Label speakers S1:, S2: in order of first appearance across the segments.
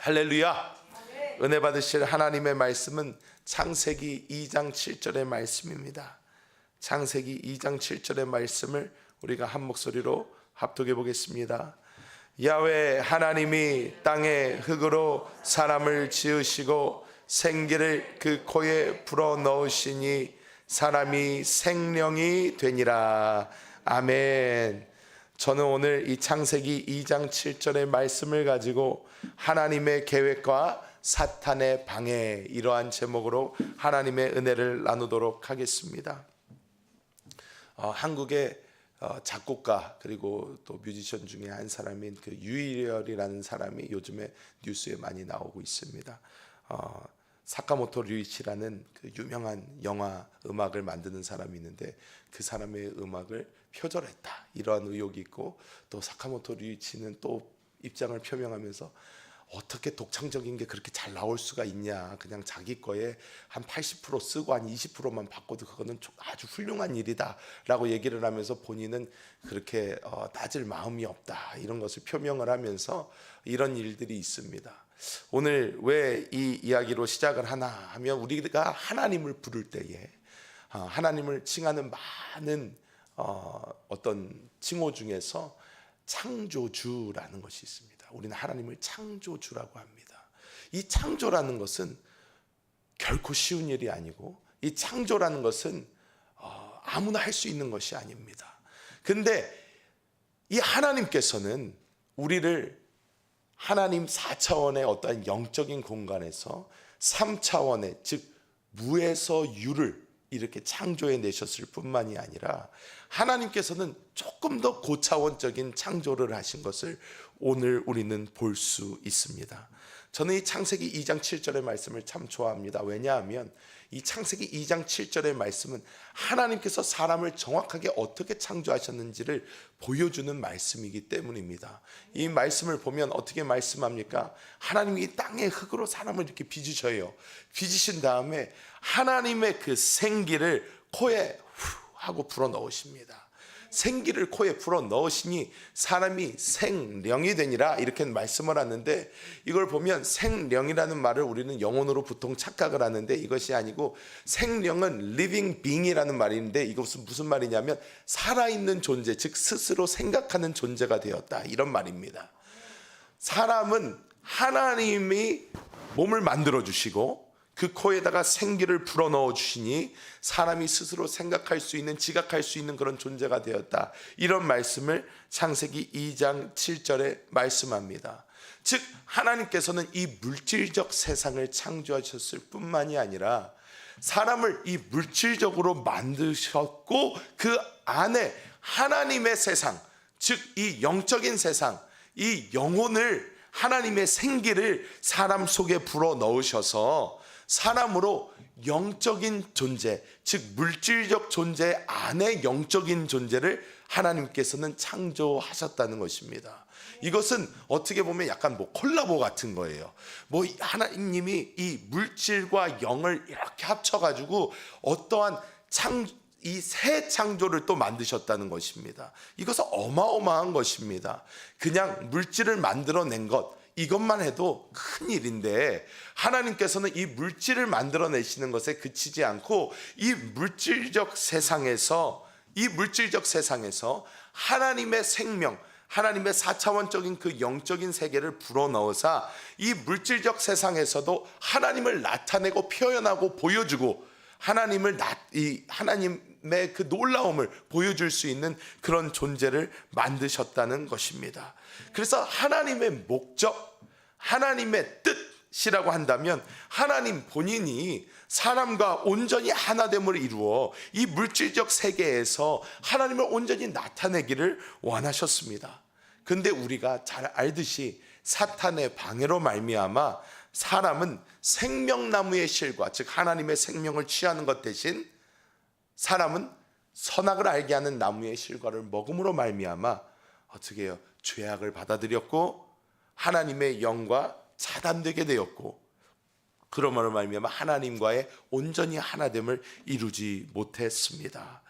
S1: 할렐루야. 은혜 받으실 하나님의 말씀은 창세기 2장 7절의 말씀입니다. 창세기 2장 7절의 말씀을 우리가 한 목소리로 합독해 보겠습니다. 야훼 하나님이 땅에 흙으로 사람을 지으시고 생기를 그 코에 불어 넣으시니 사람이 생명이 되니라. 아멘. 저는 오늘 이 창세기 2장 7절의 말씀을 가지고 하나님의 계획과 사탄의 방해, 이러한 제목으로 하나님의 은혜를 나누도록 하겠습니다. 한국의 작곡가 그리고 또 뮤지션 중에 한 사람인 그 유희열이라는 사람이 요즘에 뉴스에 많이 나오고 있습니다. 사카모토 류이치라는 그 유명한 영화 음악을 만드는 사람이 있는데 그 사람의 음악을 표절했다, 이러한 의혹이 있고, 또 사카모토 류이치는 또 입장을 표명하면서 어떻게 독창적인 게 그렇게 잘 나올 수가 있냐, 그냥 자기 거에 한 80% 쓰고 한 20%만 바꿔도 그거는 아주 훌륭한 일이다 라고 얘기를 하면서 본인은 그렇게 따질 마음이 없다, 이런 것을 표명을 하면서 이런 일들이 있습니다. 오늘 왜 이 이야기로 시작을 하나 하면, 우리가 하나님을 부를 때에 하나님을 칭하는 많은 어떤 칭호 중에서 창조주라는 것이 있습니다. 우리는 하나님을 창조주라고 합니다. 이 창조라는 것은 결코 쉬운 일이 아니고, 이 창조라는 것은 아무나 할 수 있는 것이 아닙니다. 근데 이 하나님께서는 우리를 하나님 4차원의 어떠한 영적인 공간에서 3차원의, 즉 무에서 유를 이렇게 창조해 내셨을 뿐만이 아니라 하나님께서는 조금 더 고차원적인 창조를 하신 것을 오늘 우리는 볼 수 있습니다. 저는 이 창세기 2장 7절의 말씀을 참 좋아합니다. 왜냐하면 이 창세기 2장 7절의 말씀은 하나님께서 사람을 정확하게 어떻게 창조하셨는지를 보여주는 말씀이기 때문입니다. 이 말씀을 보면 어떻게 말씀합니까? 하나님이 이 땅의 흙으로 사람을 이렇게 빚으셔요. 빚으신 다음에 하나님의 그 생기를 코에 후 하고 불어 넣으십니다. 생기를 코에 불어 넣으시니 사람이 생령이 되니라, 이렇게 말씀을 하는데, 이걸 보면 생령이라는 말을 우리는 영혼으로 보통 착각을 하는데 이것이 아니고, 생령은 living being이라는 말인데 이것은 무슨 말이냐면 살아있는 존재, 즉 스스로 생각하는 존재가 되었다, 이런 말입니다. 사람은 하나님이 몸을 만들어 주시고 그 코에다가 생기를 불어넣어 주시니 사람이 스스로 생각할 수 있는, 지각할 수 있는 그런 존재가 되었다, 이런 말씀을 창세기 2장 7절에 말씀합니다. 즉 하나님께서는 이 물질적 세상을 창조하셨을 뿐만이 아니라 사람을 이 물질적으로 만드셨고, 그 안에 하나님의 세상, 즉 이 영적인 세상, 이 영혼을, 하나님의 생기를 사람 속에 불어 넣으셔서 사람으로 영적인 존재, 즉 물질적 존재 안에 영적인 존재를 하나님께서는 창조하셨다는 것입니다. 이것은 어떻게 보면 약간 콜라보 같은 거예요. 하나님이 이 물질과 영을 이렇게 합쳐가지고 어떠한 이 새 창조를 또 만드셨다는 것입니다. 이것은 어마어마한 것입니다. 그냥 물질을 만들어낸 것, 이것만 해도 큰 일인데, 하나님께서는 이 물질을 만들어내시는 것에 그치지 않고 이 물질적 세상에서 하나님의 생명, 하나님의 4차원적인 그 영적인 세계를 불어넣으사 이 물질적 세상에서도 하나님을 나타내고 표현하고 보여주고, 하나님의 그 놀라움을 보여줄 수 있는 그런 존재를 만드셨다는 것입니다. 그래서 하나님의 목적, 하나님의 뜻이라고 한다면, 하나님 본인이 사람과 온전히 하나됨을 이루어 이 물질적 세계에서 하나님을 온전히 나타내기를 원하셨습니다. 근데 우리가 잘 알듯이 사탄의 방해로 말미암아 사람은 생명나무의 실과, 즉 하나님의 생명을 취하는 것 대신 사람은 선악을 알게 하는 나무의 실과를 먹음으로 말미암아 어떻게 해요? 죄악을 받아들였고 하나님의 영과 차단되게 되었고, 그러므로 말미암아 하나님과의 온전히 하나됨을 이루지 못했습니다.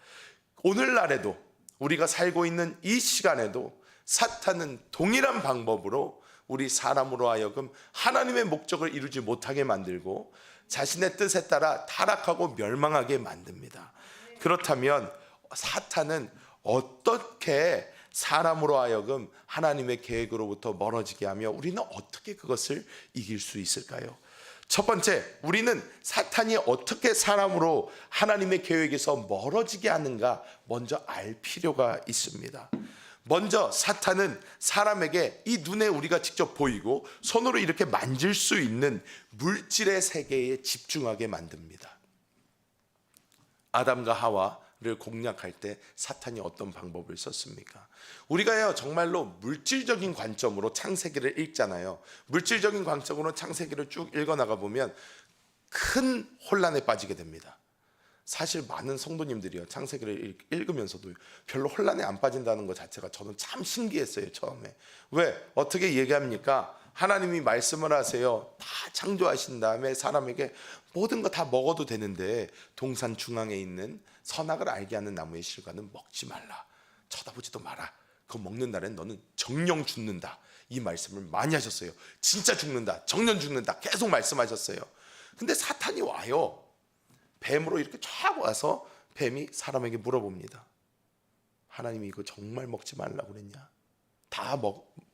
S1: 오늘날에도, 우리가 살고 있는 이 시간에도 사탄은 동일한 방법으로 우리 사람으로 하여금 하나님의 목적을 이루지 못하게 만들고 자신의 뜻에 따라 타락하고 멸망하게 만듭니다. 그렇다면 사탄은 어떻게 사람으로 하여금 하나님의 계획으로부터 멀어지게 하며 우리는 어떻게 그것을 이길 수 있을까요? 첫 번째, 우리는 사탄이 어떻게 사람으로 하나님의 계획에서 멀어지게 하는가 먼저 알 필요가 있습니다. 먼저 사탄은 사람에게 이 눈에 우리가 직접 보이고 손으로 이렇게 만질 수 있는 물질의 세계에 집중하게 만듭니다. 아담과 하와를 공략할 때 사탄이 어떤 방법을 썼습니까? 우리가요 정말로 물질적인 관점으로 창세기를 읽잖아요. 물질적인 관점으로 창세기를 쭉 읽어나가 보면 큰 혼란에 빠지게 됩니다. 사실 많은 성도님들이요 창세기를 읽으면서도 별로 혼란에 안 빠진다는 것 자체가 저는 참 신기했어요. 처음에. 왜? 어떻게 얘기합니까? 하나님이 말씀을 하세요. 다 창조하신 다음에 사람에게 모든 거 다 먹어도 되는데 동산 중앙에 있는 선악을 알게 하는 나무의 실과는 먹지 말라. 쳐다보지도 마라. 그거 먹는 날엔 너는 정령 죽는다. 이 말씀을 많이 하셨어요. 진짜 죽는다. 정령 죽는다. 계속 말씀하셨어요. 근데 사탄이 와요. 뱀으로 이렇게 쫙 와서 뱀이 사람에게 물어봅니다. 하나님이 이거 정말 먹지 말라고 그랬냐?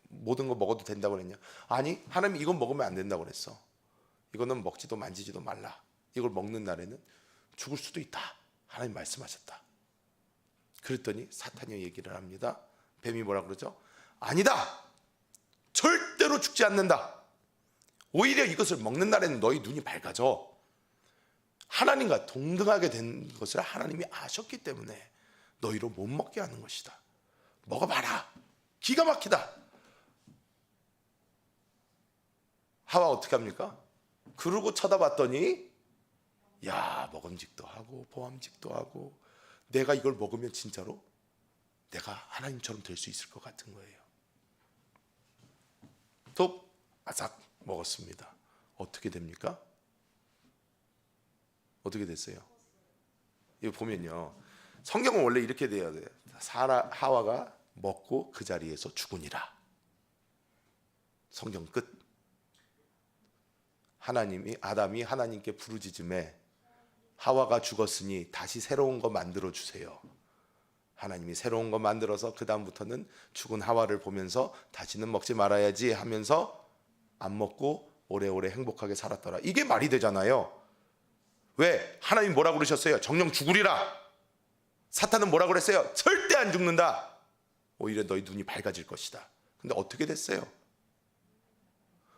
S1: 모든 거 먹어도 된다고 그랬냐? 아니, 하나님이 이건 먹으면 안 된다고 그랬어. 이거는 먹지도 만지지도 말라. 이걸 먹는 날에는 죽을 수도 있다. 하나님 말씀하셨다. 그랬더니 사탄이 얘기를 합니다. 뱀이 뭐라 그러죠? 아니다. 절대로 죽지 않는다. 오히려 이것을 먹는 날에는 너희 눈이 밝아져. 하나님과 동등하게 된 것을 하나님이 아셨기 때문에 너희로 못 먹게 하는 것이다. 먹어봐라. 기가 막히다. 하와 어떻게 합니까? 그러고 쳐다봤더니 야, 먹음직도 하고 보암직도 하고 내가 이걸 먹으면 진짜로 내가 하나님처럼 될 수 있을 것 같은 거예요. 또 아삭 먹었습니다. 어떻게 됩니까? 어떻게 됐어요? 이거 보면요 성경은 원래 이렇게 돼야 돼요. 하와가 먹고 그 자리에서 죽으니라. 성경 끝. 아담이 하나님께 부르짖음에 하와가 죽었으니 다시 새로운 거 만들어 주세요. 하나님이 새로운 거 만들어서 그 다음부터는 죽은 하와를 보면서 다시는 먹지 말아야지 하면서 안 먹고 오래오래 행복하게 살았더라. 이게 말이 되잖아요. 왜? 하나님 뭐라고 그러셨어요? 정령 죽으리라. 사탄은 뭐라고 그랬어요? 절대 안 죽는다. 오히려 너희 눈이 밝아질 것이다. 근데 어떻게 됐어요?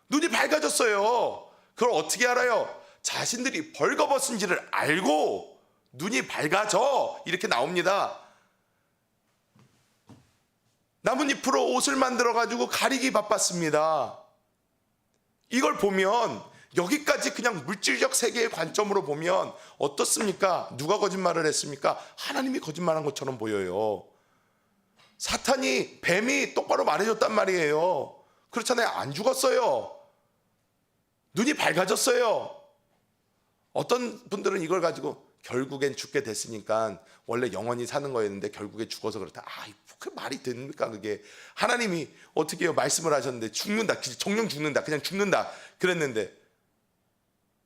S1: 눈이 밝아졌어요. 그걸 어떻게 알아요? 자신들이 벌거벗은지를 알고 눈이 밝아져. 이렇게 나옵니다. 나뭇잎으로 옷을 만들어 가지고 가리기 바빴습니다. 이걸 보면 여기까지 그냥 물질적 세계의 관점으로 보면 어떻습니까? 누가 거짓말을 했습니까? 하나님이 거짓말한 것처럼 보여요. 뱀이 똑바로 말해줬단 말이에요. 그렇잖아요. 안 죽었어요. 눈이 밝아졌어요. 어떤 분들은 이걸 가지고 결국엔 죽게 됐으니까 원래 영원히 사는 거였는데 결국에 죽어서 그렇다. 그 말이 됩니까? 그게 하나님이 어떻게 해요? 말씀을 하셨는데 죽는다. 정령 죽는다. 그냥 죽는다. 그랬는데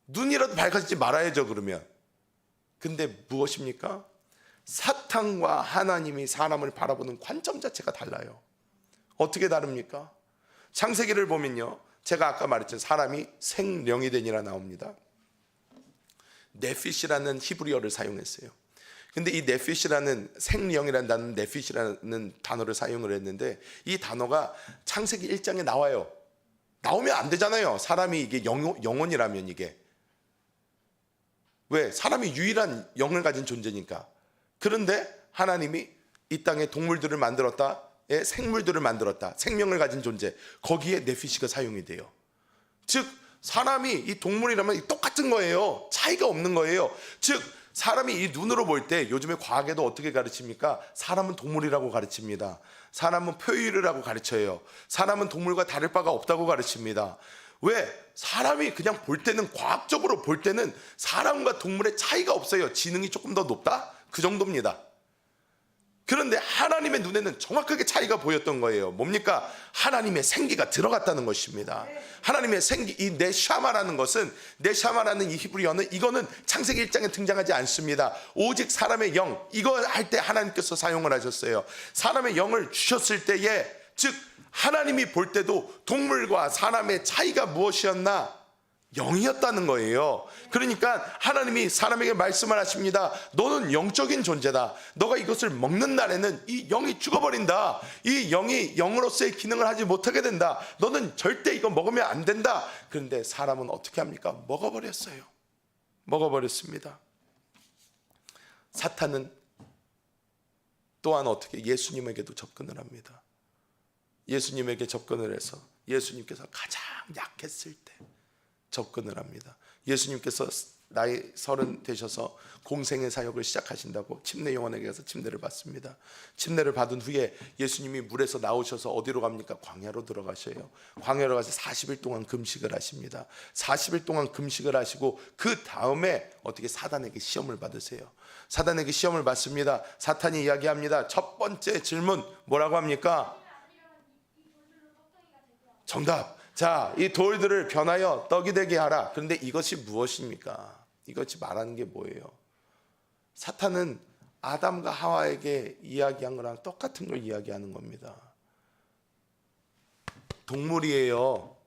S1: 눈이라도 밝아지지 말아야죠. 그러면. 근데 무엇입니까? 사탄과 하나님이 사람을 바라보는 관점 자체가 달라요. 어떻게 다릅니까? 창세기를 보면요, 제가 아까 말했죠. 사람이 생령이 되니라 나옵니다. 네피시라는 히브리어를 사용했어요. 근데 이 네피시라는 생령이라는 단어, 네피시라는 단어를 사용을 했는데 이 단어가 창세기 1장에 나와요. 나오면 안 되잖아요. 사람이 이게 영혼이라면 이게. 왜? 사람이 유일한 영을 가진 존재니까. 그런데 하나님이 이 땅에 동물들을 만들었다. 생물들을 만들었다. 생명을 가진 존재. 거기에 네피시가 사용이 돼요. 즉 사람이 이 동물이라면 똑같은 거예요. 차이가 없는 거예요. 즉 사람이 이 눈으로 볼 때 요즘에 과학에도 어떻게 가르칩니까? 사람은 동물이라고 가르칩니다. 사람은 포유류라고 가르쳐요. 사람은 동물과 다를 바가 없다고 가르칩니다. 왜? 사람이 그냥 볼 때는, 과학적으로 볼 때는 사람과 동물의 차이가 없어요. 지능이 조금 더 높다? 그 정도입니다. 그런데 하나님의 눈에는 정확하게 차이가 보였던 거예요. 뭡니까? 하나님의 생기가 들어갔다는 것입니다. 하나님의 생기, 이 네샤마라는 것은, 네샤마라는 이 히브리어는, 이거는 창세기 1장에 등장하지 않습니다. 오직 사람의 영, 이거 할 때 하나님께서 사용을 하셨어요. 사람의 영을 주셨을 때에, 즉 하나님이 볼 때도 동물과 사람의 차이가 무엇이었나? 영이었다는 거예요. 그러니까 하나님이 사람에게 말씀을 하십니다. 너는 영적인 존재다. 너가 이것을 먹는 날에는 이 영이 죽어버린다. 이 영이 영으로서의 기능을 하지 못하게 된다. 너는 절대 이거 먹으면 안 된다. 그런데 사람은 어떻게 합니까? 먹어버렸어요. 먹어버렸습니다. 사탄은 또한 어떻게? 예수님에게도 접근을 합니다. 예수님에게 접근을 해서 예수님께서 가장 약했을 때 접근을 합니다. 예수님께서 나이 30 되셔서 공생의 사역을 시작하신다고 침례 요한에게 가서 침례를 받습니다. 침례를 받은 후에 예수님이 물에서 나오셔서 어디로 갑니까? 광야로 들어가셔요. 광야로 가서 40일 동안 금식을 하십니다. 40일 동안 금식을 하시고 그 다음에 어떻게? 사단에게 시험을 받으세요. 사단에게 시험을 받습니다. 사탄이 이야기합니다. 첫 번째 질문 뭐라고 합니까? 정답. 자, 이 돌들을 변하여 떡이 되게 하라. 그런데 이것이 무엇입니까? 이것이 말하는 게 뭐예요? 사탄은 아담과 하와에게 이야기한 거랑 똑같은 걸 이야기하는 겁니다. 동물이에요.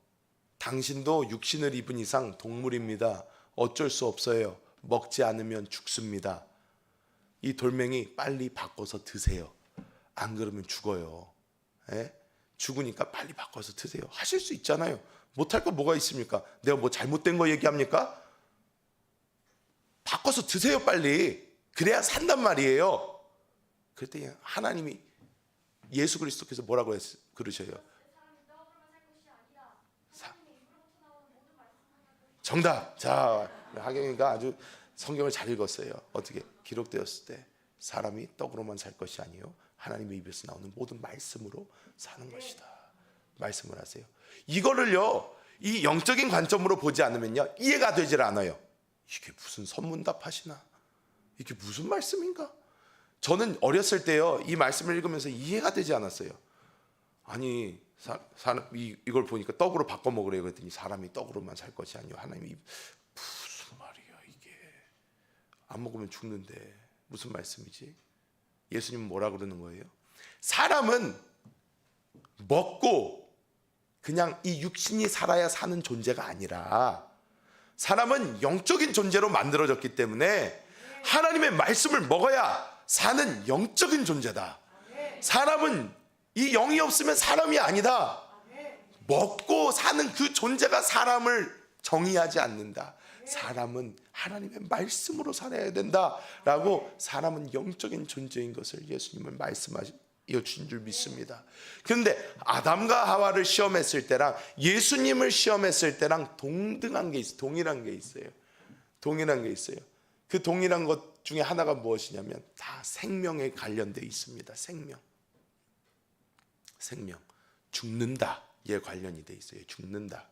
S1: 당신도 육신을 입은 이상 동물입니다. 어쩔 수 없어요. 먹지 않으면 죽습니다. 이 돌멩이 빨리 바꿔서 드세요. 안 그러면 죽어요. 예? 죽으니까 빨리 바꿔서 드세요. 하실 수 있잖아요. 못할 거 뭐가 있습니까? 내가 뭐 잘못된 거 얘기합니까? 바꿔서 드세요 빨리. 그래야 산단 말이에요. 그랬더니 하나님이, 예수 그리스도께서 뭐라고 그러셔요? 정답. 자, 하경이가 아주 성경을 잘 읽었어요. 어떻게? 기록되었을 때 사람이 떡으로만 살 것이 아니요 하나님의 입에서 나오는 모든 말씀으로 사는 것이다. 말씀을 하세요. 이거를요, 이 영적인 관점으로 보지 않으면요 이해가 되질 않아요. 이게 무슨 선문답 하시나? 이게 무슨 말씀인가? 저는 어렸을 때요 이 말씀을 읽으면서 이해가 되지 않았어요. 아니 이걸 보니까 떡으로 바꿔 먹으래요. 그랬더니 사람이 떡으로만 살 것이 아니요 하나님이, 무슨 말이야 이게? 안 먹으면 죽는데 무슨 말씀이지? 예수님은 뭐라 그러는 거예요? 사람은 먹고 그냥 이 육신이 살아야 사는 존재가 아니라 사람은 영적인 존재로 만들어졌기 때문에 하나님의 말씀을 먹어야 사는 영적인 존재다. 사람은 이 영이 없으면 사람이 아니다. 먹고 사는 그 존재가 사람을 정의하지 않는다. 사람은 하나님의 말씀으로 살아야 된다라고, 사람은 영적인 존재인 것을 예수님은 말씀하여 주신 줄 믿습니다. 그런데 아담과 하와를 시험했을 때랑 예수님을 시험했을 때랑 동등한 게 있어요. 동일한 게 있어요. 동일한 게 있어요. 그 동일한 것 중에 하나가 무엇이냐면 다 생명에 관련되어 있습니다. 생명. 죽는다에 관련이 되어 있어요. 죽는다.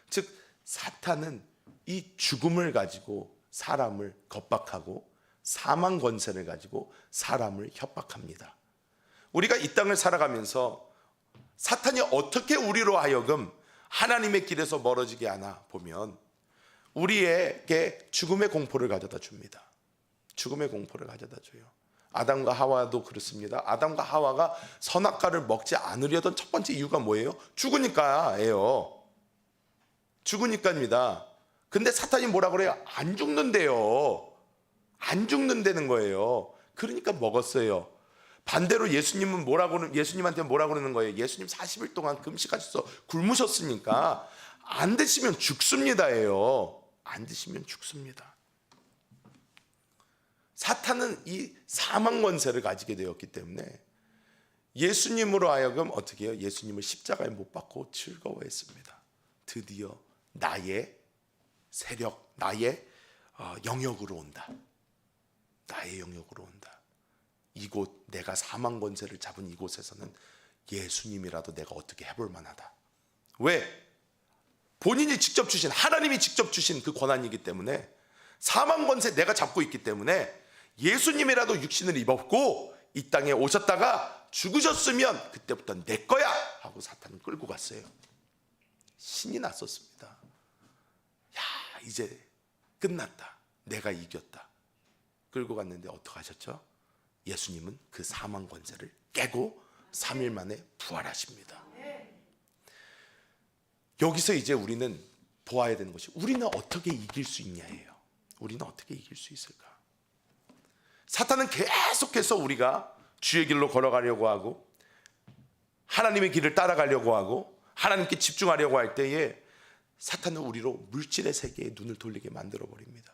S1: 즉 사탄은 이 죽음을 가지고 사람을 겁박하고 사망 권세를 가지고 사람을 협박합니다. 우리가 이 땅을 살아가면서 사탄이 어떻게 우리로 하여금 하나님의 길에서 멀어지게 하나 보면 우리에게 죽음의 공포를 가져다 줍니다. 죽음의 공포를 가져다 줘요. 아담과 하와도 그렇습니다. 아담과 하와가 선악과를 먹지 않으려던 첫 번째 이유가 뭐예요? 죽으니까예요. 죽으니까입니다. 근데 사탄이 뭐라 그래요? 안 죽는데요. 안 죽는다는 거예요. 그러니까 먹었어요. 반대로 예수님한테 뭐라 그러는 거예요? 예수님 40일 동안 금식하셔서 굶으셨으니까 안 드시면 죽습니다예요. 안 드시면 죽습니다. 사탄은 이 사망 권세를 가지게 되었기 때문에 예수님으로 하여금 어떻게 해요? 예수님을 십자가에 못 박고 즐거워했습니다. 드디어 나의 세력, 나의 영역으로 온다. 나의 영역으로 온다. 이곳, 내가 사망 권세를 잡은 이곳에서는 예수님이라도 내가 어떻게 해볼 만하다. 왜? 본인이 직접 주신, 하나님이 직접 주신 그 권한이기 때문에, 사망 권세 내가 잡고 있기 때문에 예수님이라도 육신을 입었고 이 땅에 오셨다가 죽으셨으면 그때부터 내 거야 하고 사탄은 끌고 갔어요. 신이 났었습니다. 야, 이제 끝났다. 내가 이겼다. 끌고 갔는데 어떡하셨죠? 예수님은 그 사망 권세를 깨고 3일 만에 부활하십니다. 여기서 이제 우리는 보아야 되는 것이 우리는 어떻게 이길 수 있냐예요. 우리는 어떻게 이길 수 있을까? 사탄은 계속해서 우리가 주의 길로 걸어가려고 하고 하나님의 길을 따라가려고 하고 하나님께 집중하려고 할 때에 사탄은 우리로 물질의 세계에 눈을 돌리게 만들어 버립니다.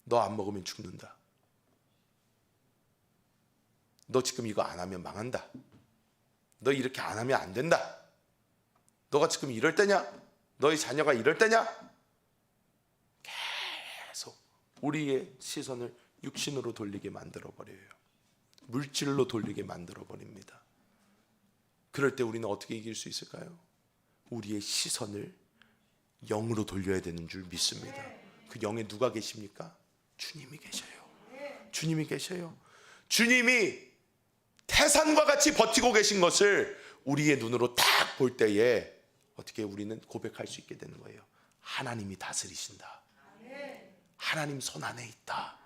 S1: 너 안 먹으면 죽는다. 너 지금 이거 안 하면 망한다. 너 이렇게 안 하면 안 된다. 너가 지금 이럴 때냐? 너의 자녀가 이럴 때냐? 계속 우리의 시선을 육신으로 돌리게 만들어 버려요. 물질로 돌리게 만들어 버립니다. 그럴 때 우리는 어떻게 이길 수 있을까요? 우리의 시선을 영으로 돌려야 되는 줄 믿습니다. 그 영에 누가 계십니까? 주님이 계셔요. 주님이 계셔요. 주님이 태산과 같이 버티고 계신 것을 우리의 눈으로 딱 볼 때에 어떻게 우리는 고백할 수 있게 되는 거예요. 하나님이 다스리신다. 하나님 손 안에 있다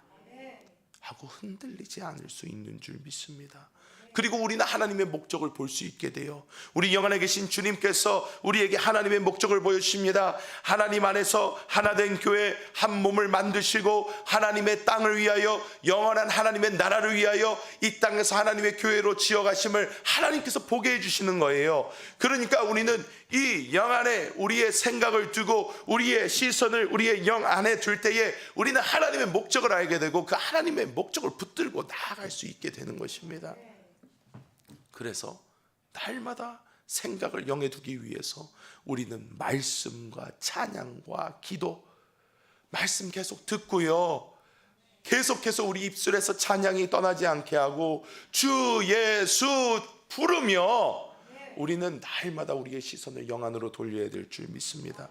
S1: 하고 흔들리지 않을 수 있는 줄 믿습니다. 그리고 우리는 하나님의 목적을 볼 수 있게 돼요. 우리 영안에 계신 주님께서 우리에게 하나님의 목적을 보여주십니다. 하나님 안에서 하나된 교회 한 몸을 만드시고 하나님의 땅을 위하여 영원한 하나님의 나라를 위하여 이 땅에서 하나님의 교회로 지어가심을 하나님께서 보게 해주시는 거예요. 그러니까 우리는 이 영 안에 우리의 생각을 두고 우리의 시선을 우리의 영 안에 둘 때에 우리는 하나님의 목적을 알게 되고 그 하나님의 목적을 붙들고 나아갈 수 있게 되는 것입니다. 그래서 날마다 생각을 영에 두기 위해서 우리는 말씀과 찬양과 기도, 말씀 계속 듣고요, 계속해서 우리 입술에서 찬양이 떠나지 않게 하고 주 예수 부르며 우리는 날마다 우리의 시선을 영 안으로 돌려야 될 줄 믿습니다.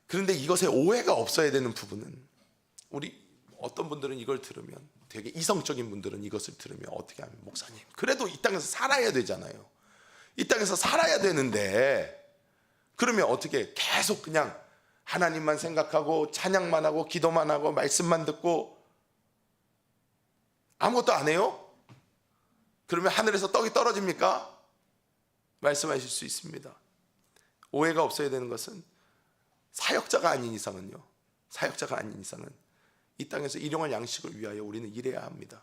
S1: 그런데 이것에 오해가 없어야 되는 부분은, 우리 어떤 분들은 이걸 들으면, 되게 이성적인 분들은 이것을 들으면 어떻게 하면, 목사님 그래도 이 땅에서 살아야 되잖아요. 이 땅에서 살아야 되는데 그러면 어떻게 계속 그냥 하나님만 생각하고 찬양만 하고 기도만 하고 말씀만 듣고 아무것도 안 해요? 그러면 하늘에서 떡이 떨어집니까? 말씀하실 수 있습니다. 오해가 없어야 되는 것은 사역자가 아닌 이상은요, 사역자가 아닌 이상은 이 땅에서 일용할 양식을 위하여 우리는 일해야 합니다.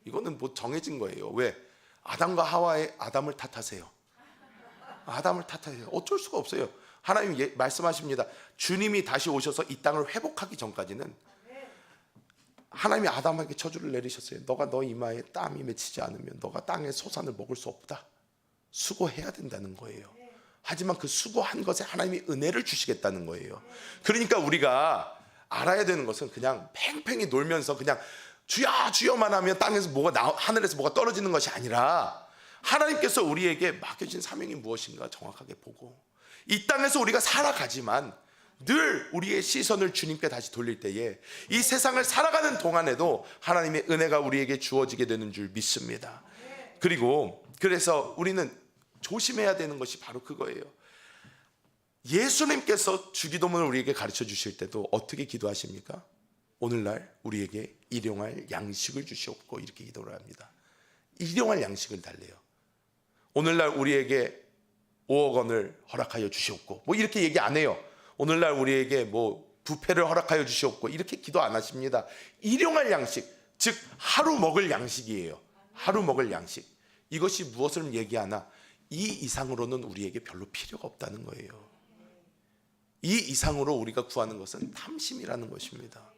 S1: 이거는 뭐 정해진 거예요. 왜? 아담과 하와의 아담을 탓하세요. 아담을 탓하세요. 어쩔 수가 없어요. 하나님 말씀하십니다. 주님이 다시 오셔서 이 땅을 회복하기 전까지는 하나님이 아담에게 저주를 내리셨어요. 너가 너 이마에 땀이 맺히지 않으면 너가 땅의 소산을 먹을 수 없다. 수고해야 된다는 거예요. 하지만 그 수고한 것에 하나님이 은혜를 주시겠다는 거예요. 그러니까 우리가 알아야 되는 것은 그냥 팽팽히 놀면서 그냥 주야 주여만 하면 땅에서 하늘에서 뭐가 떨어지는 것이 아니라, 하나님께서 우리에게 맡겨진 사명이 무엇인가 정확하게 보고, 이 땅에서 우리가 살아가지만 늘 우리의 시선을 주님께 다시 돌릴 때에 이 세상을 살아가는 동안에도 하나님의 은혜가 우리에게 주어지게 되는 줄 믿습니다. 그리고 그래서 우리는 조심해야 되는 것이 바로 그거예요. 예수님께서 주기도문을 우리에게 가르쳐 주실 때도 어떻게 기도하십니까? 오늘날 우리에게 일용할 양식을 주시옵고 이렇게 기도를 합니다. 일용할 양식을 달래요. 오늘날 우리에게 5억 원을 허락하여 주시옵고 뭐 이렇게 얘기 안 해요. 오늘날 우리에게 뭐 부패를 허락하여 주시옵고 이렇게 기도 안 하십니다. 일용할 양식, 즉 하루 먹을 양식이에요. 하루 먹을 양식. 이것이 무엇을 얘기하나? 이 이상으로는 우리에게 별로 필요가 없다는 거예요. 이 이상으로 우리가 구하는 것은 탐심이라는 것입니다.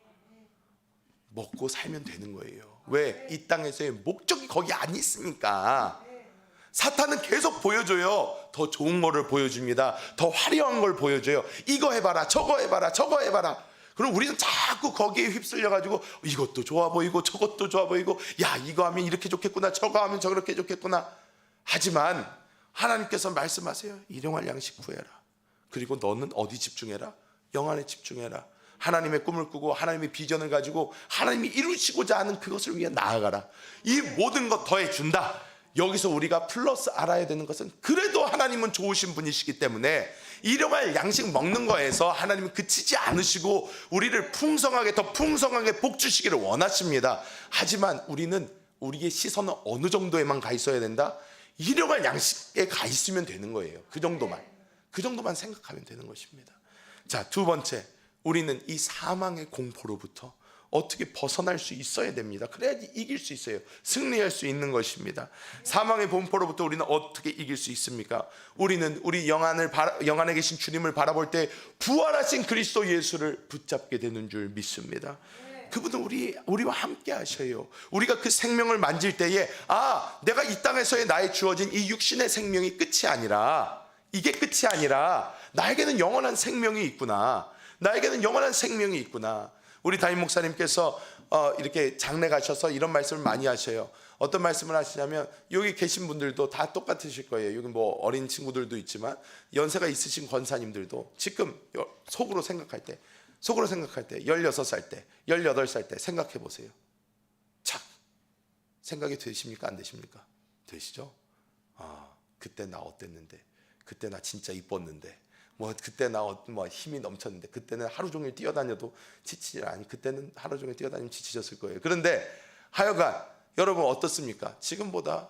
S1: 먹고 살면 되는 거예요. 왜? 이 땅에서의 목적이 거기 안 있으니까. 사탄은 계속 보여줘요. 더 좋은 거를 보여줍니다. 더 화려한 걸 보여줘요. 이거 해봐라, 저거 해봐라, 저거 해봐라. 그럼 우리는 자꾸 거기에 휩쓸려가지고 이것도 좋아 보이고 저것도 좋아 보이고, 야 이거 하면 이렇게 좋겠구나, 저거 하면 저렇게 좋겠구나. 하지만 하나님께서 말씀하세요. 일용할 양식 구해라. 그리고 너는 어디 집중해라? 영 안에 집중해라. 하나님의 꿈을 꾸고 하나님의 비전을 가지고 하나님이 이루시고자 하는 그것을 위해 나아가라. 이 모든 것 더해준다. 여기서 우리가 플러스 알아야 되는 것은 그래도 하나님은 좋으신 분이시기 때문에 일용할 양식 먹는 거에서 하나님은 그치지 않으시고 우리를 풍성하게, 더 풍성하게 복 주시기를 원하십니다. 하지만 우리는 우리의 시선은 어느 정도에만 가 있어야 된다? 일용할 양식에 가 있으면 되는 거예요. 그 정도만 생각하면 되는 것입니다. 자, 두 번째, 우리는 이 사망의 공포로부터 어떻게 벗어날 수 있어야 됩니다. 그래야지 이길 수 있어요. 승리할 수 있는 것입니다. 사망의 공포로부터 우리는 어떻게 이길 수 있습니까? 우리는 우리 영안에 계신 주님을 바라볼 때 부활하신 그리스도 예수를 붙잡게 되는 줄 믿습니다. 그분은 우리와 함께 하셔요. 우리가 그 생명을 만질 때에 내가 이 땅에서의 나의 주어진 이 육신의 생명이 끝이 아니라, 이게 끝이 아니라 나에게는 영원한 생명이 있구나. 나에게는 영원한 생명이 있구나. 우리 담임 목사님께서 이렇게 장례 가셔서 이런 말씀을 많이 하셔요. 어떤 말씀을 하시냐면, 여기 계신 분들도 다 똑같으실 거예요. 여기 뭐 어린 친구들도 있지만 연세가 있으신 권사님들도 지금 속으로 생각할 때 16살 때, 18살 때 생각해 보세요. 착 생각이 되십니까? 안 되십니까? 되시죠? 그때 나 어땠는데, 그때 나 진짜 이뻤는데, 그때 나 힘이 넘쳤는데, 그때는 하루 종일 뛰어다녀도 지치지 않니? 그때는 하루 종일 뛰어다니면 지치셨을 거예요. 그런데 하여간 여러분 어떻습니까? 지금보다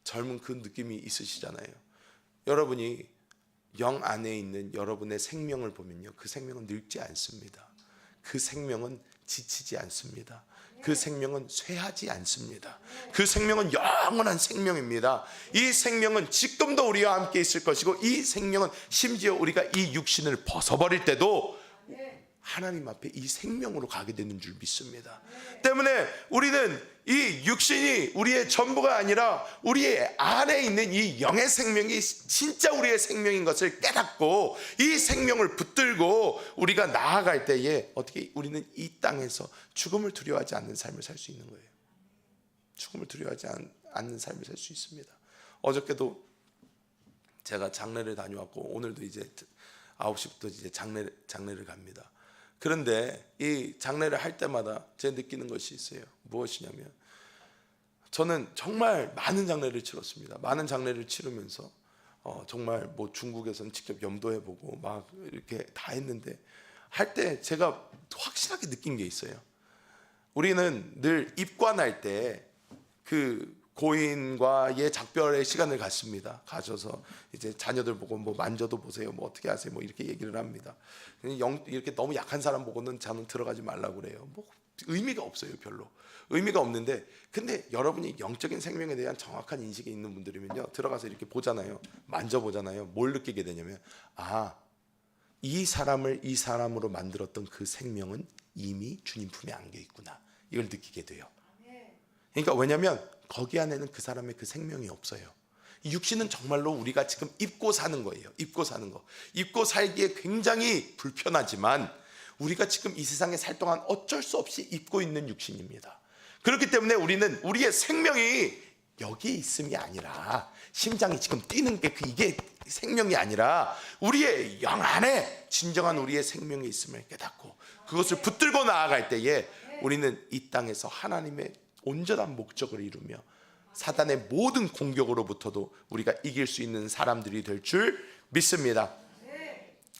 S1: 젊은 그 느낌이 있으시잖아요. 여러분이 영 안에 있는 여러분의 생명을 보면요, 그 생명은 늙지 않습니다. 그 생명은 지치지 않습니다. 그 생명은 쇠하지 않습니다. 그 생명은 영원한 생명입니다. 이 생명은 지금도 우리와 함께 있을 것이고, 이 생명은 심지어 우리가 이 육신을 벗어버릴 때도 하나님 앞에 이 생명으로 가게 되는 줄 믿습니다. 때문에 우리는 이 육신이 우리의 전부가 아니라 우리의 안에 있는 이 영의 생명이 진짜 우리의 생명인 것을 깨닫고 이 생명을 붙들고 우리가 나아갈 때에 어떻게 우리는 이 땅에서 죽음을 두려워하지 않는 삶을 살 수 있는 거예요. 죽음을 두려워하지 않는 삶을 살 수 있습니다. 어저께도 제가 장례를 다녀왔고, 오늘도 이제 9시부터 이제 장례를 갑니다. 그런데 이 장례를 할 때마다 제가 느끼는 것이 있어요. 무엇이냐면, 저는 정말 많은 장례를 치렀습니다. 많은 장례를 치르면서 정말 뭐 중국에서는 직접 염도해보고 막 이렇게 다 했는데, 할 때 제가 확실하게 느낀 게 있어요. 우리는 늘 입관할 때 그 고인과의 작별의 시간을 갖습니다. 가셔서 이제 자녀들 보고 뭐 만져도 보세요, 뭐 어떻게 하세요, 뭐 이렇게 얘기를 합니다. 이렇게 너무 약한 사람 보고는 저는 들어가지 말라고 그래요. 뭐 의미가 없어요. 별로 의미가 없는데, 근데 여러분이 영적인 생명에 대한 정확한 인식이 있는 분들이면요, 들어가서 이렇게 보잖아요, 만져보잖아요. 뭘 느끼게 되냐면, 이 사람을 이 사람으로 만들었던 그 생명은 이미 주님 품에 안겨 있구나, 이걸 느끼게 돼요. 그러니까 왜냐하면 거기 안에는 그 사람의 그 생명이 없어요. 육신은 정말로 우리가 지금 입고 사는 거예요. 입고 사는 거. 입고 살기에 굉장히 불편하지만 우리가 지금 이 세상에 살 동안 어쩔 수 없이 입고 있는 육신입니다. 그렇기 때문에 우리는 우리의 생명이 여기에 있음이 아니라, 심장이 지금 뛰는 게 이게 생명이 아니라 우리의 영 안에 진정한 우리의 생명이 있음을 깨닫고 그것을 붙들고 나아갈 때에 우리는 이 땅에서 하나님의 온전한 목적을 이루며 사단의 모든 공격으로부터도 우리가 이길 수 있는 사람들이 될 줄 믿습니다.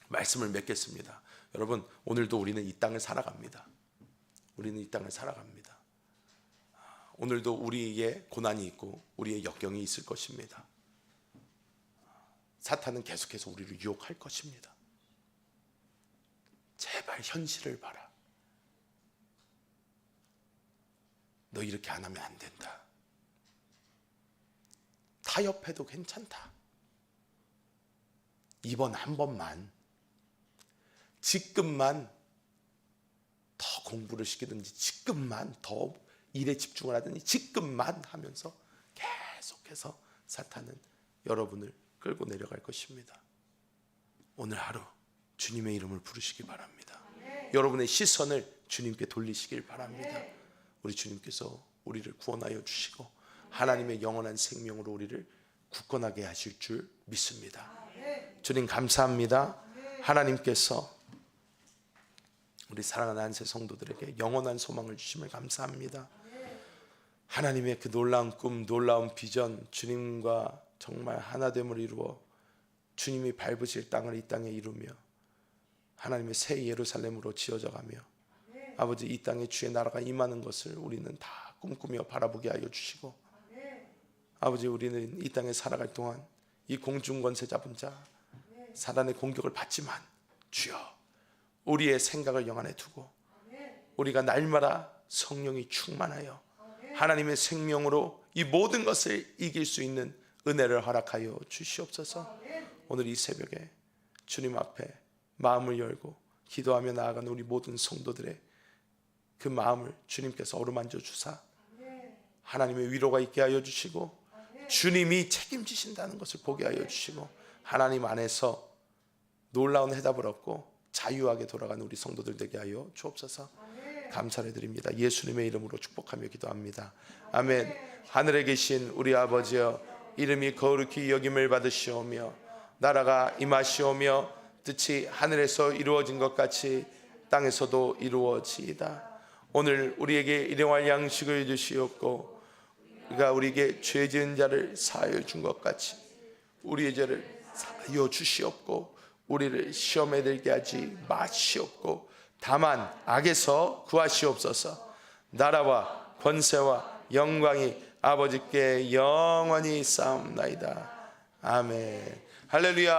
S1: 말씀을 맺겠습니다. 여러분, 오늘도 우리는 이 땅을 살아갑니다. 우리는 이 땅을 살아갑니다. 오늘도 우리의 고난이 있고 우리의 역경이 있을 것입니다. 사탄은 계속해서 우리를 유혹할 것입니다. 제발 현실을 봐라. 너 이렇게 안 하면 안 된다. 타협해도 괜찮다. 이번 한 번만, 지금만 더 공부를 시키든지, 지금만 더 일에 집중을 하든지, 지금만 하면서 계속해서 사탄은 여러분을 끌고 내려갈 것입니다. 오늘 하루 주님의 이름을 부르시기 바랍니다. 여러분의 시선을 주님께 돌리시길 바랍니다. 우리 주님께서 우리를 구원하여 주시고 하나님의 영원한 생명으로 우리를 굳건하게 하실 줄 믿습니다. 주님 감사합니다. 하나님께서 우리 사랑하는 한세 성도들에게 영원한 소망을 주심을 감사합니다. 하나님의 그 놀라운 꿈, 놀라운 비전, 주님과 정말 하나됨을 이루어 주님이 밟으실 땅을 이 땅에 이루며 하나님의 새 예루살렘으로 지어져 가며 아버지 이 땅에 주의 나라가 임하는 것을 우리는 다 꿈꾸며 바라보게 하여 주시고 아버지 우리는 이 땅에 살아갈 동안 이 공중 권세 잡은 자 사단의 공격을 받지만 주여 우리의 생각을 영안에 두고 우리가 날마다 성령이 충만하여 하나님의 생명으로 이 모든 것을 이길 수 있는 은혜를 허락하여 주시옵소서. 오늘 이 새벽에 주님 앞에 마음을 열고 기도하며 나아가는 우리 모든 성도들의 그 마음을 주님께서 어루만져 주사 하나님의 위로가 있게 하여 주시고 주님이 책임지신다는 것을 보게 하여 주시고 하나님 안에서 놀라운 해답을 얻고 자유하게 돌아가는 우리 성도들 되게 하여 주옵소서. 감사를 드립니다. 예수님의 이름으로 축복하며 기도합니다. 아멘. 하늘에 계신 우리 아버지여 이름이 거룩히 여김을 받으시오며 나라가 임하시오며 뜻이 하늘에서 이루어진 것 같이 땅에서도 이루어지이다. 오늘 우리에게 일용할 양식을 주시옵고 우리가 우리에게 죄 지은 자를 사하여 준 것 같이 우리의 죄를 사하여 주시옵고 우리를 시험에 들게 하지 마시옵고 다만 악에서 구하시옵소서. 나라와 권세와 영광이 아버지께 영원히 쌓옵나이다. 아멘. 할렐루야.